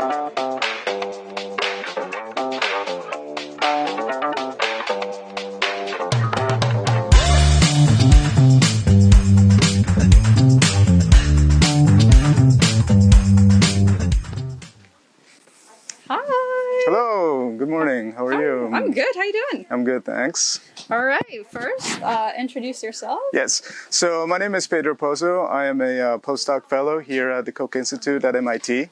Hello, good morning. How are you? I'm good. How you doing? I'm good, thanks. All right. First, introduce yourself. Yes. So my name is Pedro Pozo. I am a postdoc fellow here at the Koch Institute at MIT,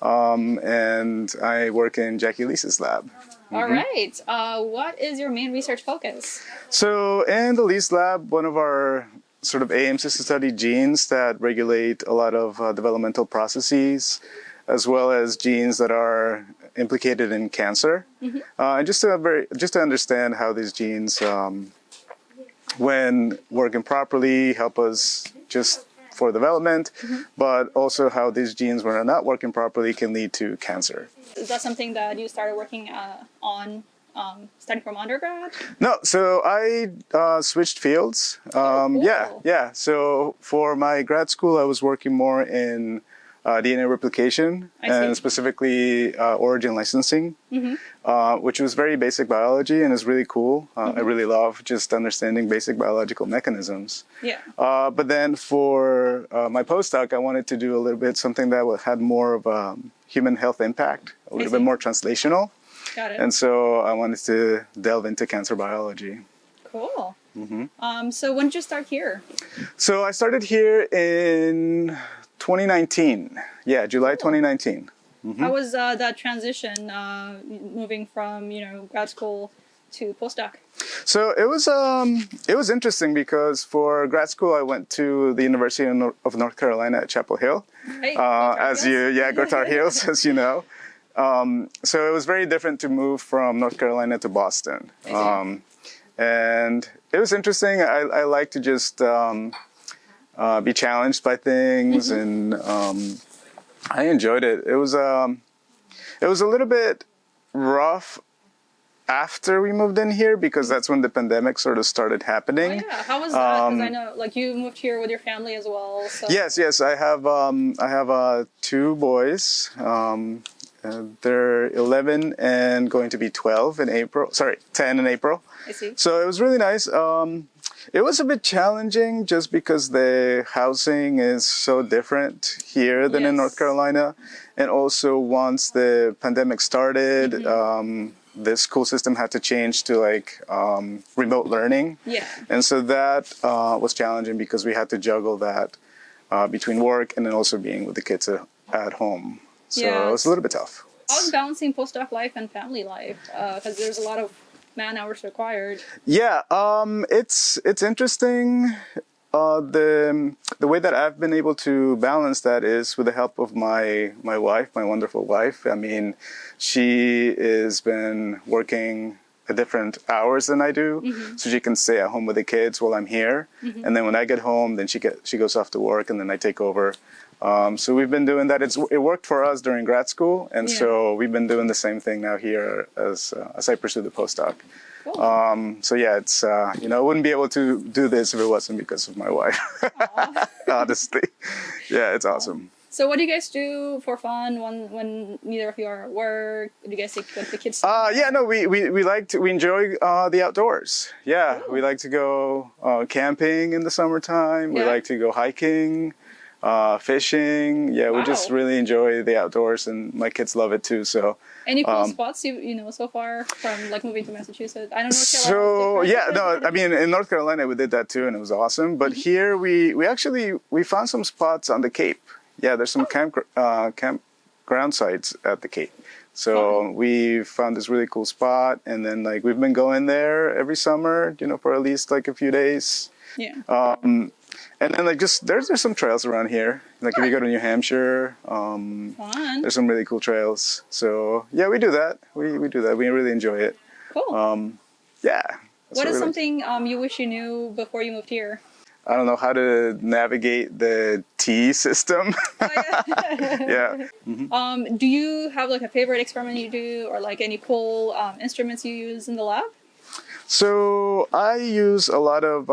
and I work in Jacqueline Lees' lab. All right. What is your main research focus? So in the Lees lab, one of our sort of aims is to study genes that regulate a lot of developmental processes, as well as genes that are implicated in cancer, and just to understand how these genes, when working properly, help us just for development, but also how these genes, when they're not working properly, can lead to cancer. Is that something that you started working on, studying from undergrad? No, so I switched fields. Cool. Yeah. So for my grad school, I was working more in DNA replication and specifically origin licensing, which was very basic biology and is really cool. I really love just understanding basic biological mechanisms. Yeah. But then for my postdoc, I wanted to do a little bit something that had more of a human health impact, a little bit more translational. Got it. And so I wanted to delve into cancer biology. Cool. So when did you start here? So I started here in 2019. Yeah, July 2019. How was that transition, moving from grad school to postdoc? So it was interesting because for grad school I went to the University of North Carolina at Chapel Hill. Hey, Go Tar Heels, as you know. So it was very different to move from North Carolina to Boston. And it was interesting. I like to just be challenged by things, and I enjoyed it. It was a little bit rough after we moved in here because that's when the pandemic sort of started happening. Oh, yeah. How was that? Because I know, you moved here with your family as well. So. Yes. I have 2 boys. They're 11 and going to be 12 in April. Sorry, 10 in April. I see. So it was really nice. It was a bit challenging just because the housing is so different here than in North Carolina. And also once the pandemic started, the school system had to change to remote learning. Yeah. And so that was challenging because we had to juggle that between work and then also being with the kids at home. So it was a little bit tough. I was balancing postdoc life and family life because there's a lot of man hours required. Yeah, it's interesting. The way that I've been able to balance that is with the help of my wife, my wonderful wife. I mean, she has been working at different hours than I do, so she can stay at home with the kids while I'm here. And then when I get home, then she goes off to work, and then I take over. So we've been doing that. It worked for us during grad school, and so we've been doing the same thing now here as I pursue the postdoc. Cool. So yeah, it's I wouldn't be able to do this if it wasn't because of my wife. Honestly, yeah, it's awesome. So what do you guys do for fun when neither of you are at work? Do you guys take the kids? We enjoy the outdoors. Yeah, we like to go camping in the summertime. We like to go hiking. Fishing, we just really enjoy the outdoors, and my kids love it too. So, any cool spots you know so far from moving to Massachusetts? I don't know. So I mean, in North Carolina we did that too, and it was awesome. But here we actually found some spots on the Cape. Yeah, there's some campground sites at the Cape. So we found this really cool spot, and then we've been going there every summer, for at least a few days. Yeah. And then there's some trails around here. If you go to New Hampshire, there's some really cool trails. So yeah, we do that. We do that. We really enjoy it. Cool. Yeah. What is something you wish you knew before you moved here? I don't know how to navigate the T system. Yeah. Do you have a favorite experiment you do, or any cool instruments you use in the lab? So I use a lot of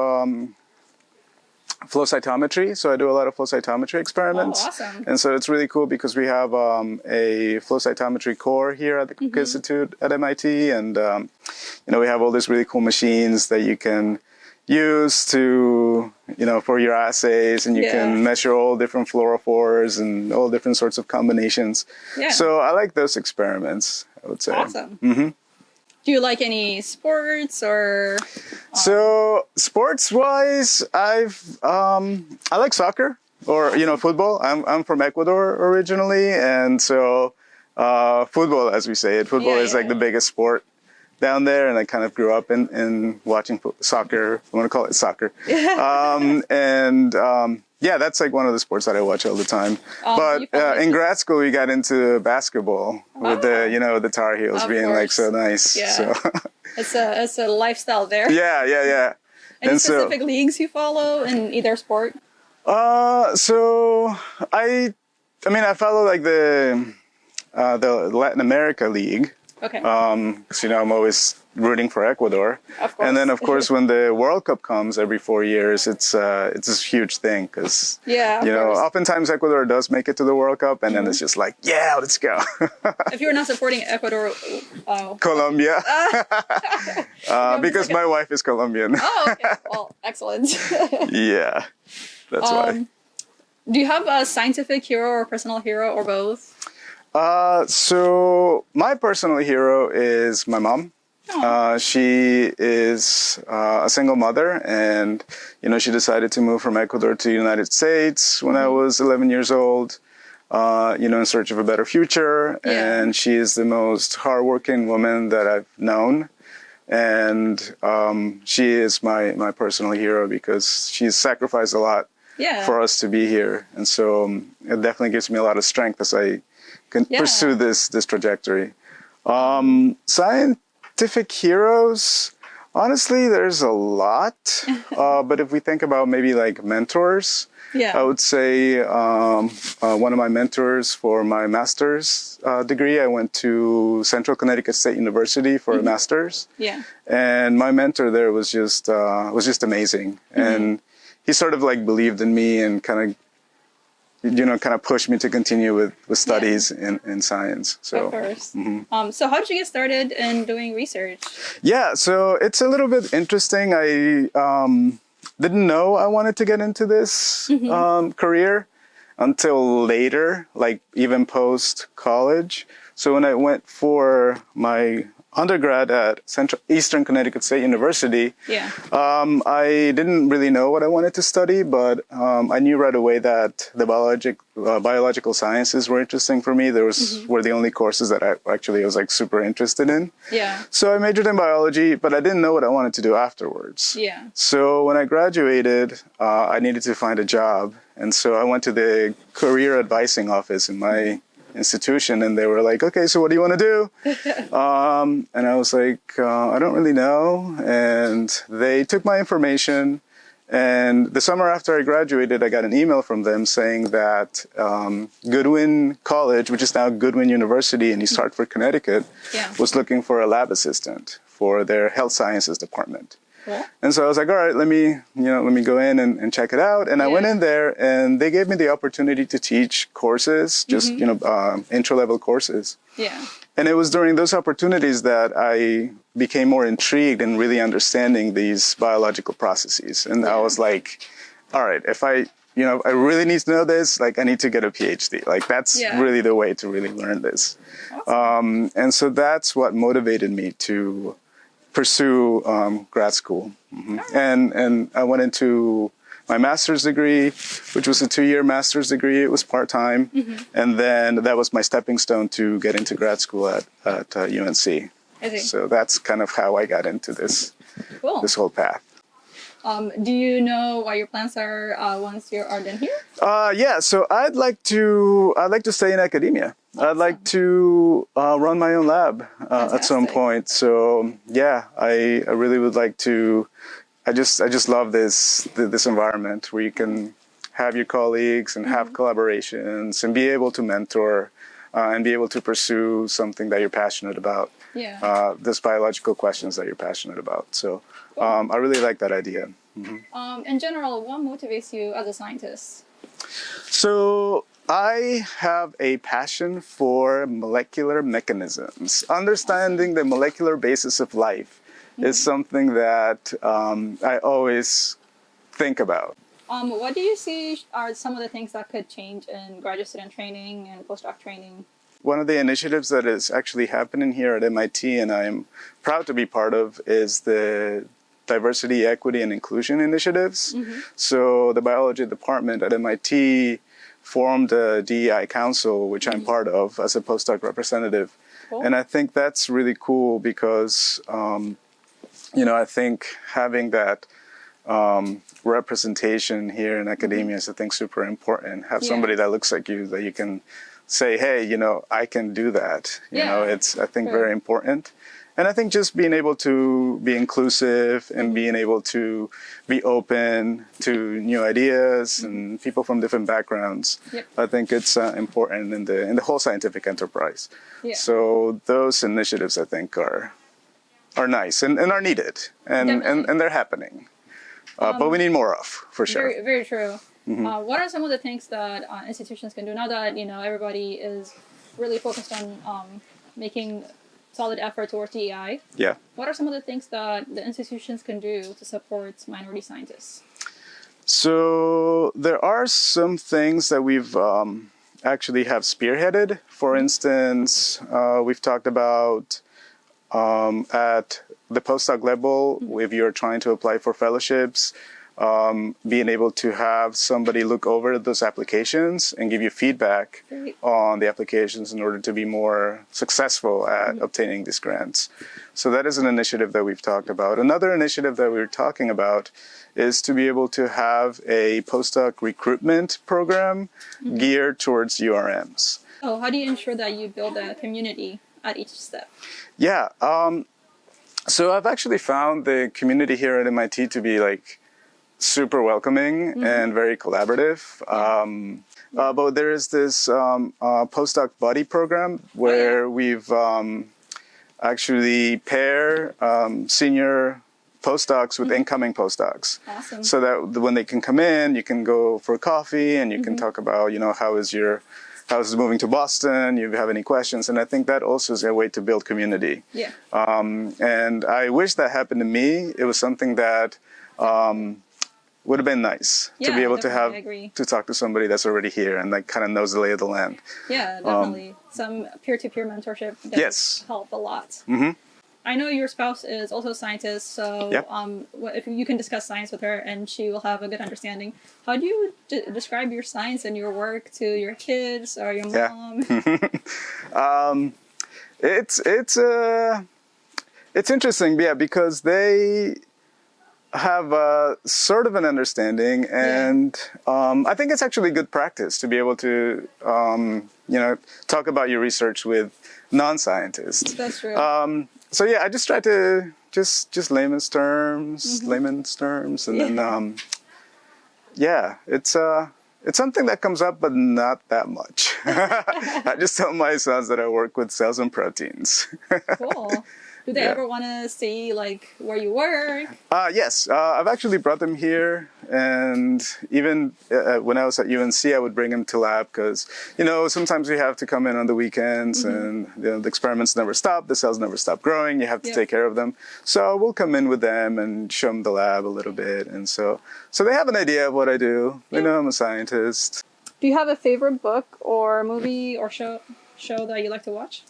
flow cytometry. So I do a lot of flow cytometry experiments. Oh, awesome. And so it's really cool because we have a flow cytometry core here at the Koch Institute at MIT. And, we have all these really cool machines that you can use to, for your assays, and you can measure all different fluorophores and all different sorts of combinations. Yeah. So I like those experiments, I would say. Awesome. Mm-hmm. Do you like any sports or? So sports-wise, I like soccer or football. I'm from Ecuador originally, and so football, as we say it, football is like the biggest sport down there, and I kind of grew up in watching soccer. I want to call it soccer, that's like one of the sports that I watch all the time. But in grad school, we got into basketball with the Tar Heels being like so nice. Yeah. So. It's a lifestyle there. Yeah. Any specific leagues you follow in either sport? So I follow like the Latin America League. Okay. Because I'm always rooting for Ecuador. Of course. And then of course when the World Cup comes every 4 years, it's this huge thing because oftentimes Ecuador does make it to the World Cup, and then it's just like, yeah, let's go. If you're not supporting Ecuador, Colombia. Because my wife is Colombian. Oh, okay. Well, excellent. Yeah, that's why. Do you have a scientific hero or personal hero or both? So my personal hero is my mom. She is a single mother, and she decided to move from Ecuador to the United States when I was 11 years old, in search of a better future. Yeah. And she is the most hardworking woman that I've known, and she is my personal hero because she's sacrificed a lot for us to be here, and so it definitely gives me a lot of strength as I can pursue this trajectory. Scientific heroes, honestly, there's a lot. But if we think about maybe like mentors, I would say one of my mentors for my master's degree, I went to Central Connecticut State University for a master's. Yeah. And my mentor there was just amazing. And he sort of like believed in me and kind of pushed me to continue with studies in science. So, of course. So how did you get started in doing research? Yeah, so it's a little bit interesting. I didn't know I wanted to get into this career until later, like even post-college. So when I went for my undergrad at Eastern Connecticut State University, I didn't really know what I wanted to study, but I knew right away that the biological sciences were interesting for me. Those were the only courses that I was like super interested in. Yeah. So I majored in biology, but I didn't know what I wanted to do afterwards. Yeah. So when I graduated, I needed to find a job, and so I went to the career advising office in my institution, and they were like, okay, so what do you want to do? And I was like, I don't really know. And they took my information, and the summer after I graduated, I got an email from them saying that Goodwin College, which is now Goodwin University in East Hartford, Connecticut, was looking for a lab assistant for their health sciences department. Cool. And so I was like, all right, let me go in and check it out. And I went in there, and they gave me the opportunity to teach courses, just, intro-level courses. Yeah. And it was during those opportunities that I became more intrigued in really understanding these biological processes. And I was like, all right, if I really need to know this, like I need to get a PhD. Like that's really the way to really learn this. Awesome. And so that's what motivated me to pursue grad school. And I went into my master's degree, which was a 2-year master's degree. It was part-time. And then that was my stepping stone to get into grad school at UNC. So that's kind of how I got into this whole path. Do you know what your plans are once you are done here? So I'd like to stay in academia. Awesome. I'd like to run my own lab at some point. So I really would like to. I just love this environment where you can have your colleagues and have collaborations and be able to mentor and be able to pursue something that you're passionate about. Yeah. This biological questions that you're passionate about. So I really like that idea. In general, what motivates you as a scientist? So I have a passion for molecular mechanisms. Understanding the molecular basis of life is something that I always think about. What do you see are some of the things that could change in graduate student training and postdoc training? One of the initiatives that is actually happening here at MIT, and I'm proud to be part of, is the Diversity, Equity, and Inclusion initiatives. So the biology department at MIT formed a DEI council, which I'm part of as a postdoc representative. Cool. And I think that's really cool because, I think having that representation here in academia is, I think, super important. Have somebody that looks like you that you can say, hey, I can do that. It's, I think, very important. And I think just being able to be inclusive and being able to be open to new ideas and people from different backgrounds, I think it's important in the whole scientific enterprise. So those initiatives, I think, are nice and are needed, and they're happening. But we need more of, for sure. Very, very true. What are some of the things that institutions can do now that everybody is really focused on making solid effort towards DEI? Yeah. What are some of the things that the institutions can do to support minority scientists? So there are some things that we've actually have spearheaded. For instance, we've talked about at the postdoc level, if you're trying to apply for fellowships, being able to have somebody look over those applications and give you feedback on the applications in order to be more successful at obtaining these grants. So that is an initiative that we've talked about. Another initiative that we're talking about is to be able to have a postdoc recruitment program geared towards URMs. Oh, how do you ensure that you build a community at each step? Yeah. So I've actually found the community here at MIT to be super welcoming and very collaborative. But there is this postdoc buddy program where we've actually pair senior postdocs with incoming postdocs. Awesome. So that when they can come in, you can go for coffee and you can talk about, how is moving to Boston? You have any questions? And I think that also is a way to build community. Yeah. And I wish that happened to me. It was something that would have been nice to be able to have to talk to somebody that's already here and kind of knows the lay of the land. Yeah, definitely. Some peer-to-peer mentorship does help a lot. I know your spouse is also a scientist, so if you can discuss science with her and she will have a good understanding. How do you describe your science and your work to your kids or your mom? It's interesting, because they have sort of an understanding, and I think it's actually good practice to be able to talk about your research with non-scientists. That's true. So I just try to just layman's terms, and then it's something that comes up, but not that much. I just tell my sons that I work with cells and proteins. Cool. Do they ever want to see where you work? Yes, I've actually brought them here, and even when I was at UNC, I would bring them to lab because sometimes we have to come in on the weekends, and the experiments never stop, the cells never stop growing. You have to take care of them, so we'll come in with them and show them the lab a little bit, and so they have an idea of what I do. They know I'm a scientist. Do you have a favorite book or movie or show that you like to watch?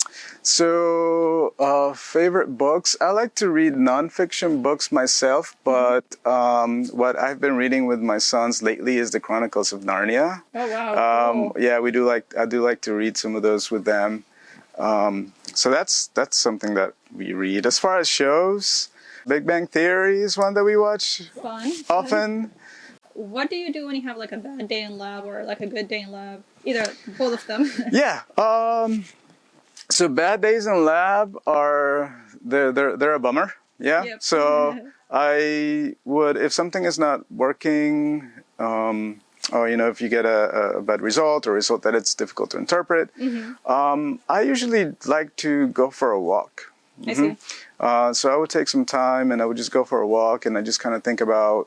So, favorite books. I like to read nonfiction books myself, but what I've been reading with my sons lately is the Chronicles of Narnia. Oh wow! Cool. Yeah, I do like to read some of those with them. So that's something that we read. As far as shows, Big Bang Theory is one that we watch often. What do you do when you have a bad day in lab or a good day in lab? Either, both of them. Yeah. So bad days in lab they're a bummer. Yeah. Yep. So I would, if something is not working, or if you get a bad result or a result that it's difficult to interpret, I usually like to go for a walk. I see. So I would take some time and I would just go for a walk and I just kind of think about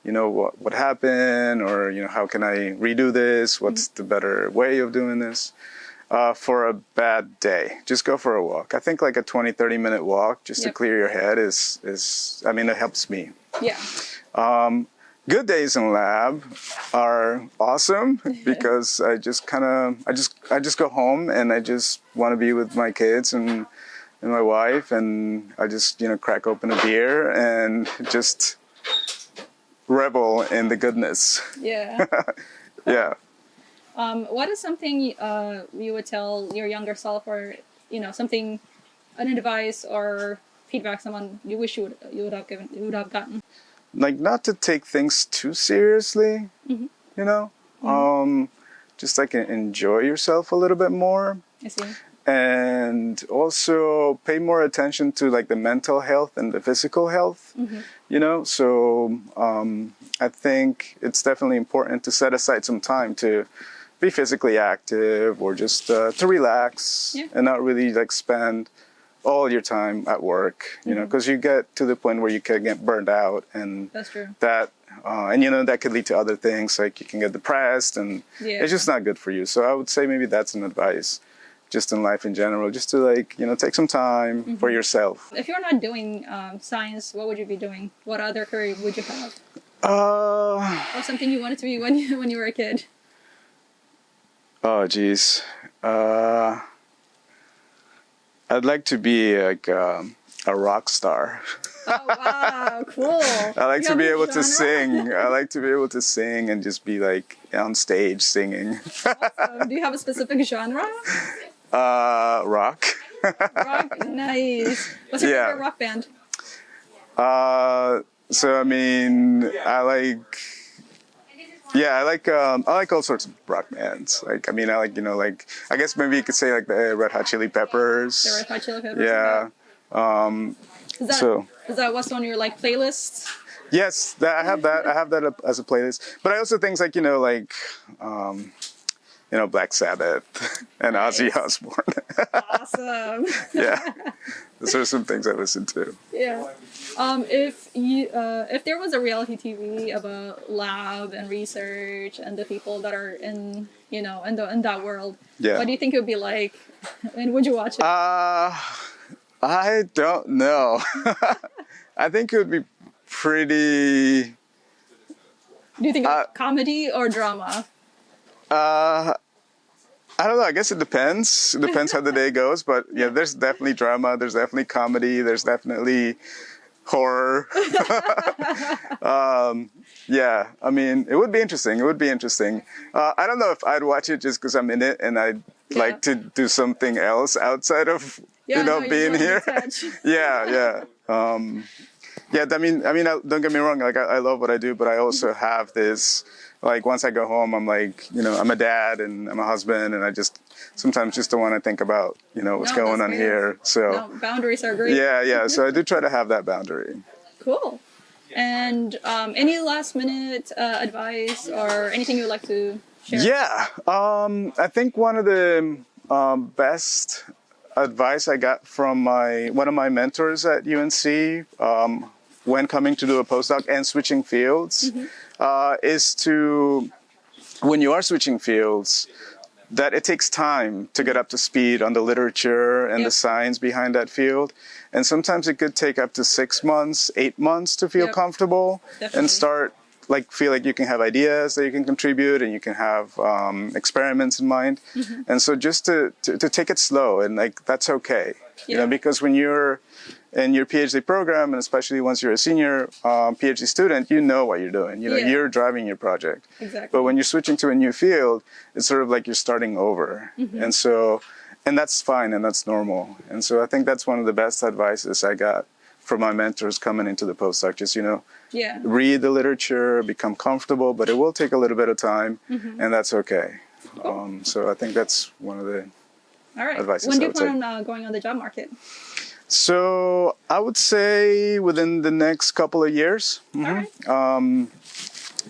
what happened, or, how can I redo this? What's the better way of doing this? For a bad day, just go for a walk. I think like a 20, 30-minute walk just to clear your head it helps me. Yeah. Good days in lab are awesome because I just go home and I just want to be with my kids and my wife, and I just, crack open a beer and just revel in the goodness. Yeah. Yeah. What is something you would tell your younger self, or something, an advice or feedback someone you wish you would have gotten? Like, not to take things too seriously, just like enjoy yourself a little bit more. I see. And also pay more attention to like the mental health and the physical health, So I think it's definitely important to set aside some time to be physically active, or just to relax and not really like spend all your time at work, because you get to the point where you can get burned out, and that's true. That could lead to other things, like you can get depressed, and it's just not good for you. So I would say maybe that's an advice, just in life in general, just to take some time for yourself. If you're not doing science, what would you be doing? What other career would you have? Or something you wanted to be when you were a kid? Oh, geez. I'd like to be like a rock star. Oh, wow, cool. I like to be able to sing. I like to be able to sing and just be like on stage singing. Awesome. Do you have a specific genre? Rock. Rock, nice. What's your favorite rock band? So I mean, I like all sorts of rock bands. Like, I mean, I like, I guess maybe you could say like the Red Hot Chili Peppers. The Red Hot Chili Peppers. Yeah. Is that what's on your playlist? Yes, I have that as a playlist. But I also things like, Black Sabbath and Ozzy Osbourne. Awesome. Yeah. Those are some things I listen to. Yeah. If there was a reality TV about lab and research and the people that are in that world, what do you think it would be like? And would you watch it? I don't know. I think it would be pretty. Do you think it's comedy or drama? I don't know. I guess it depends. It depends how the day goes. But yeah, there's definitely drama. There's definitely comedy. There's definitely horror. Yeah, I mean, it would be interesting. I don't know if I'd watch it just because I'm in it and I'd like to do something else outside of being here. Yeah. I mean, don't get me wrong. Like, I love what I do, but I also have this. Like, once I go home, I'm like, I'm a dad and I'm a husband, and I just sometimes just don't want to think about, what's going on here. So boundaries are great. Yeah. So I do try to have that boundary. Cool. And any last minute advice or anything you'd like to share? Yeah. I think one of the best advice I got from one of my mentors at UNC when coming to do a postdoc and switching fields is to, when you are switching fields, that it takes time to get up to speed on the literature and the science behind that field. And sometimes it could take up to 6 months, 8 months to feel comfortable and start feel like you can have ideas that you can contribute and you can have experiments in mind. And so just to take it slow, and that's okay. Because when you're in your PhD program, and especially once you're a senior PhD student, you know what you're doing. You're driving your project. Exactly. But when you're switching to a new field, it's sort of like you're starting over. And that's fine and that's normal. And so I think that's one of the best advices I got from my mentors coming into the postdoc. Just, read the literature, become comfortable, but it will take a little bit of time, and that's okay. Cool. So I think that's one of the advices. When do you plan on going on the job market? So I would say within the next couple of years. All right.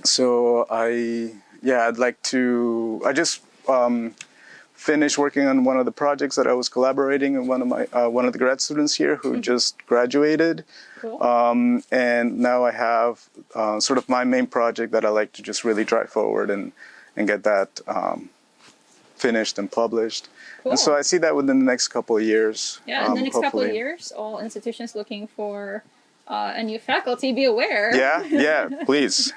So I'd like to, finished working on one of the projects that I was collaborating with one of the grad students here who just graduated. Cool. And now I have sort of my main project that I like to just really drive forward and get that finished and published. Cool. And so I see that within the next couple of years. Yeah, in the next couple of hopefully. years, all institutions looking for a new faculty, be aware. Yeah, please.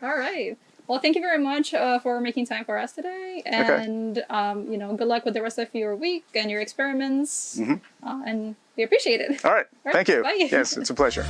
All right. Well, thank you very much for making time for us today. And, good luck with the rest of your week and your experiments. And we appreciate it. All right. Thank you. Bye. Yes, it's a pleasure.